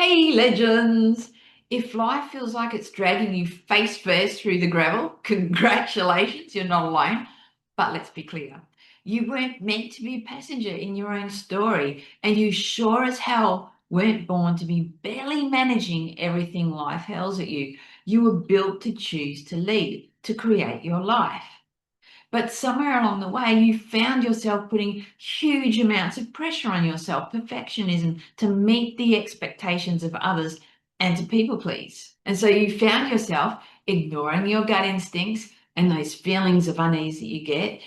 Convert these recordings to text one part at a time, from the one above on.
Hey, legends! If life feels like it's dragging you face first through the gravel, congratulations, you're not alone. But let's be clear, you weren't meant to be a passenger in your own story, and you sure as hell weren't born to be barely managing everything life hurls at you. You were built to choose to lead, to create your life. But somewhere along the way, you found yourself putting huge amounts of pressure on yourself, perfectionism, to meet the expectations of others and to people please. And so you found yourself ignoring your gut instincts and those feelings of unease that you get.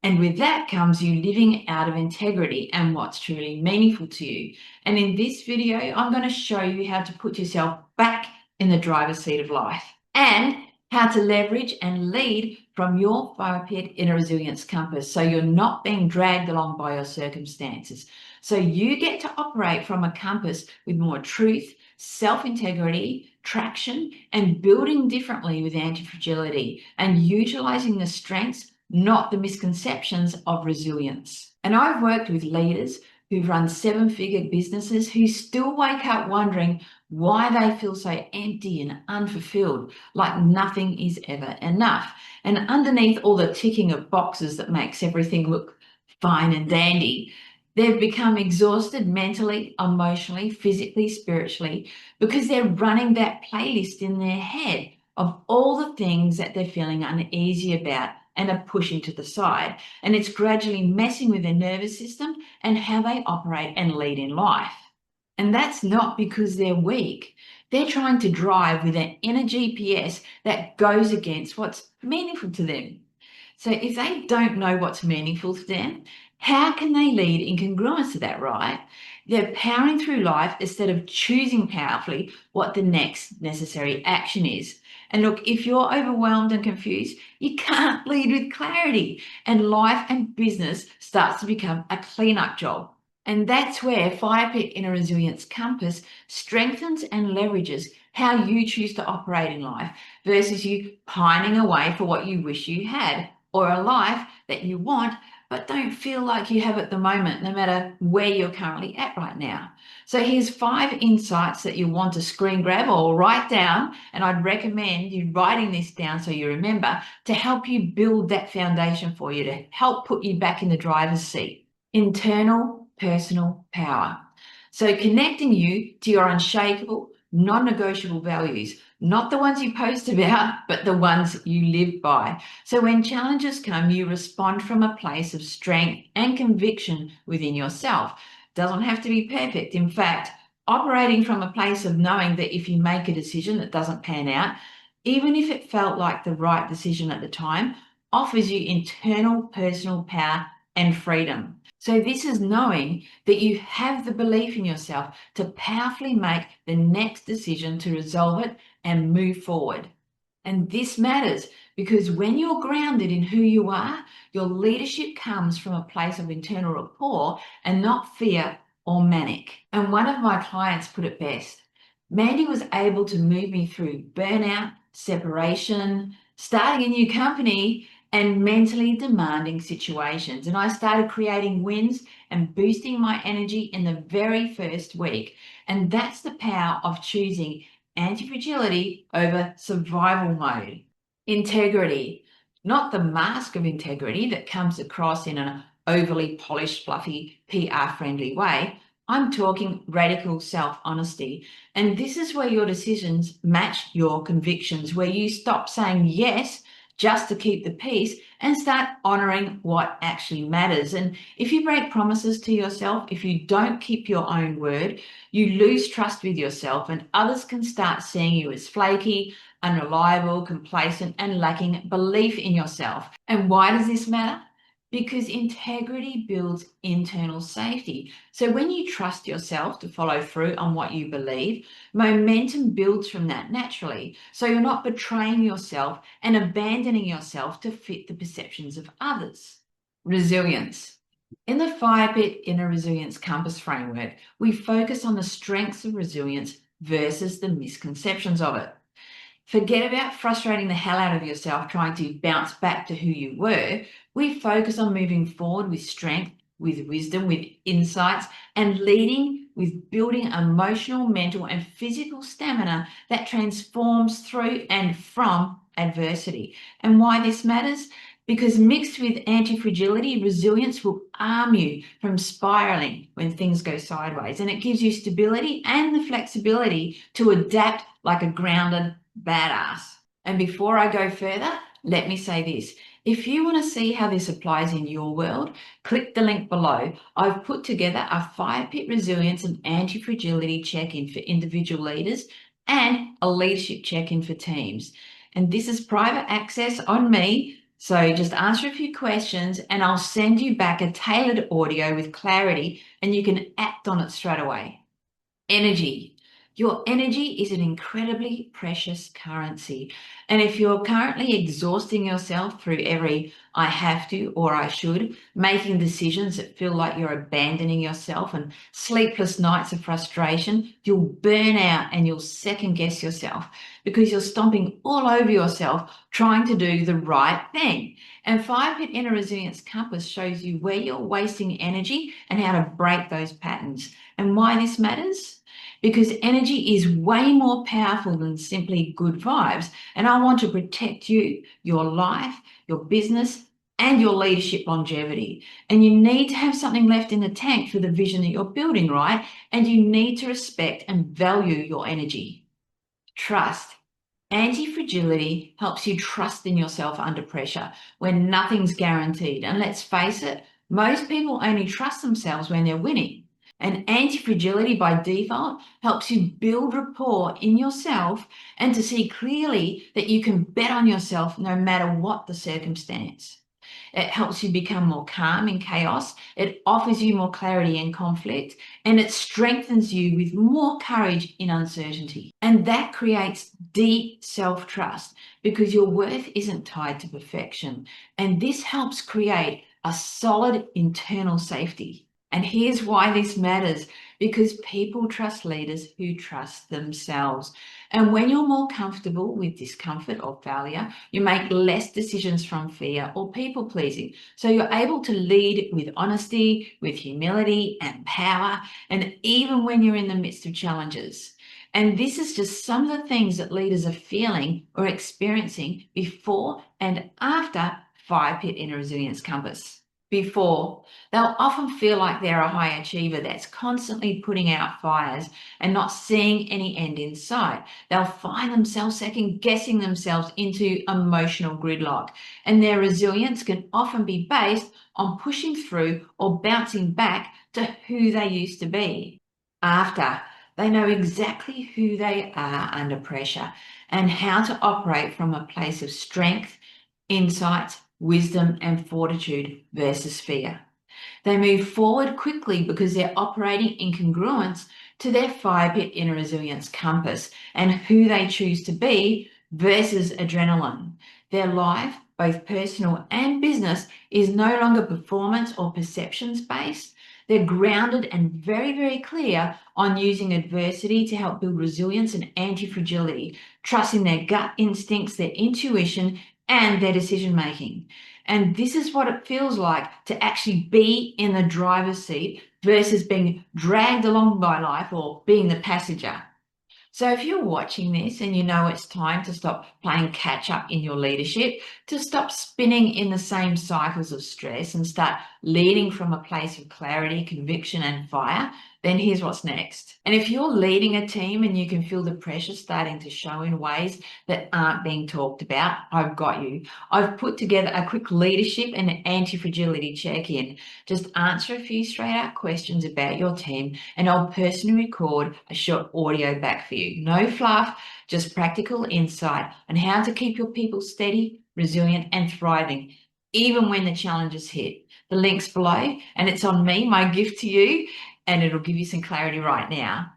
And with that comes you living out of integrity and what's truly meaningful to you. And in this video, I'm going to show you how to put yourself back in the driver's seat of life and how to leverage and lead from your FIREPIT Inner Resilience Compass so you're not being dragged along by your circumstances. So you get to operate from a compass with more truth, self-integrity, traction, and building differently with anti-fragility and utilizing the strengths, not the misconceptions of resilience. And I've worked with leaders who've run seven-figure businesses who still wake up wondering why they feel so empty and unfulfilled, like nothing is ever enough. And underneath all the ticking of boxes that makes everything look fine and dandy, they've become exhausted mentally, emotionally, physically, spiritually, because they're running that playlist in their head of all the things that they're feeling uneasy about and are pushing to the side. And it's gradually messing with their nervous system and how they operate and lead in life. And that's not because they're weak. They're trying to drive with an inner GPS that goes against what's meaningful to them. So if they don't know what's meaningful to them, how can they lead in congruence to that, right? They're powering through life instead of choosing powerfully what the next necessary action is. And look, if you're overwhelmed and confused, you can't lead with clarity, and life and business starts to become a cleanup job. And that's where FIREPIT Inner Resilience Compass strengthens and leverages how you choose to operate in life versus you pining away for what you wish you had, or a life that you want but don't feel like you have at the moment, no matter where you're currently at right now. So here's 5 insights that you want to screen grab or write down, and I'd recommend you writing this down so you remember, to help you build that foundation for you, to help put you back in the driver's seat. Internal personal power. So connecting you to your unshakable, non-negotiable values, not the ones you post about, but the ones you live by. So when challenges come, you respond from a place of strength and conviction within yourself. Doesn't have to be perfect. In fact, operating from a place of knowing that if you make a decision that doesn't pan out, even if it felt like the right decision at the time, offers you internal personal power and freedom. So this is knowing that you have the belief in yourself to powerfully make the next decision to resolve it and move forward. And this matters because when you're grounded in who you are, your leadership comes from a place of internal rapport and not fear or manic. And one of my clients put it best. Mandy was able to move me through burnout, separation, starting a new company, and mentally demanding situations. And I started creating wins and boosting my energy in the very first week. And that's the power of choosing anti-fragility over survival mode. Integrity, not the mask of integrity that comes across in an overly polished, fluffy, PR-friendly way. I'm talking radical self-honesty. And this is where your decisions match your convictions, where you stop saying yes just to keep the peace and start honoring what actually matters. And if you break promises to yourself, if you don't keep your own word, you lose trust with yourself, and others can start seeing you as flaky, unreliable, complacent, and lacking belief in yourself. And why does this matter? Because integrity builds internal safety. So when you trust yourself to follow through on what you believe, momentum builds from that naturally. So you're not betraying yourself and abandoning yourself to fit the perceptions of others. Resilience. In the FIREPIT Inner Resilience Compass framework, we focus on the strengths of resilience versus the misconceptions of it. Forget about frustrating the hell out of yourself trying to bounce back to who you were. We focus on moving forward with strength, with wisdom, with insights, and leading with building emotional, mental, and physical stamina that transforms through and from adversity. And why this matters? Because mixed with anti-fragility, resilience will arm you from spiraling when things go sideways. And it gives you stability and the flexibility to adapt like a grounded badass. And before I go further, let me say this. If you want to see how this applies in your world, click the link below. I've put together a FIREPIT resilience and anti-fragility check-in for individual leaders and a leadership check-in for teams. And this is private access on me. So just answer a few questions and I'll send you back a tailored audio with clarity and you can act on it straight away. Energy. Your energy is an incredibly precious currency. And if you're currently exhausting yourself through every I have to or I should, making decisions that feel like you're abandoning yourself and sleepless nights of frustration, you'll burn out and you'll second guess yourself because you're stomping all over yourself trying to do the right thing. And FIREPIT Inner Resilience Compass shows you where you're wasting energy and how to break those patterns. And why this matters? Because energy is way more powerful than simply good vibes. And I want to protect you, your life, your business, and your leadership longevity. And you need to have something left in the tank for the vision that you're building, right? And you need to respect and value your energy. Trust. Anti-fragility helps you trust in yourself under pressure when nothing's guaranteed. And let's face it, most people only trust themselves when they're winning. And anti-fragility by default helps you build rapport in yourself and to see clearly that you can bet on yourself no matter what the circumstance. It helps you become more calm in chaos. It offers you more clarity in conflict, and it strengthens you with more courage in uncertainty. And that creates deep self-trust because your worth isn't tied to perfection. And this helps create a solid internal safety. And here's why this matters, because people trust leaders who trust themselves. And when you're more comfortable with discomfort or failure, you make less decisions from fear or people pleasing. So you're able to lead with honesty, with humility and power, and even when you're in the midst of challenges. And this is just some of the things that leaders are feeling or experiencing before and after FIREPIT Inner Resilience Compass. Before, they'll often feel like they're a high achiever that's constantly putting out fires and not seeing any end in sight. They'll find themselves second guessing themselves into emotional gridlock, and their resilience can often be based on pushing through or bouncing back to who they used to be. After, they know exactly who they are under pressure and how to operate from a place of strength, insights, wisdom and fortitude versus fear. They move forward quickly because they're operating in congruence to their FIREPIT Inner Resilience Compass and who they choose to be versus adrenaline. Their life, both personal and business, is no longer performance or perceptions based. They're grounded and very, very clear on using adversity to help build resilience and anti-fragility, trusting their gut instincts, their intuition, and their decision making. And this is what it feels like to actually be in the driver's seat versus being dragged along by life or being the passenger. So if you're watching this and you know it's time to stop playing catch up in your leadership, to stop spinning in the same cycles of stress and start leading from a place of clarity, conviction and fire, then here's what's next. And if you're leading a team and you can feel the pressure starting to show in ways that aren't being talked about, I've got you. I've put together a quick leadership and anti-fragility check-in. Just answer a few straight out questions about your team and I'll personally record a short audio back for you. No fluff, just practical insight on how to keep your people steady, resilient and thriving, even when the challenges hit. The link's below and it's on me, my gift to you, and it'll give you some clarity right now.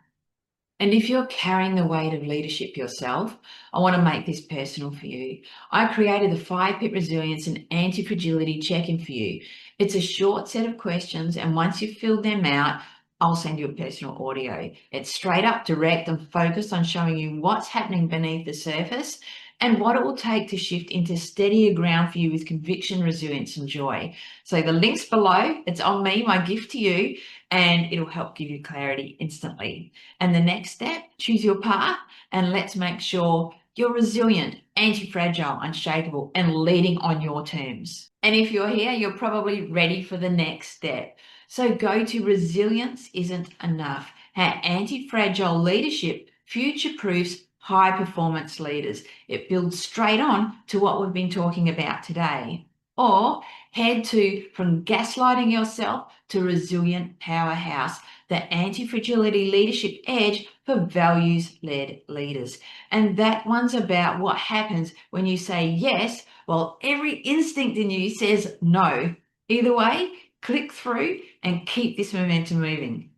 And if you're carrying the weight of leadership yourself, I want to make this personal for you. I created the FIREPIT Resilience and Anti-Fragility check-in for you. It's a short set of questions, and once you've filled them out, I'll send you a personal audio. It's straight up, direct, and focused on showing you what's happening beneath the surface and what it will take to shift into steadier ground for you with conviction, resilience, and joy. So the link's below. It's on me, my gift to you, and it'll help give you clarity instantly. And the next step, choose your path, and let's make sure you're resilient, anti-fragile, unshakable, and leading on your terms. And if you're here, you're probably ready for the next step. So go to resilience isn't enough. How anti-fragile leadership future-proofs high-performance leaders. It builds straight on to what we've been talking about today. Or head to From Gaslighting Yourself to Resilient Powerhouse, the Anti-Fragility Leadership Edge for values-led leaders. And that one's about what happens when you say yes, while every instinct in you says no. Either way, click through and keep this momentum moving.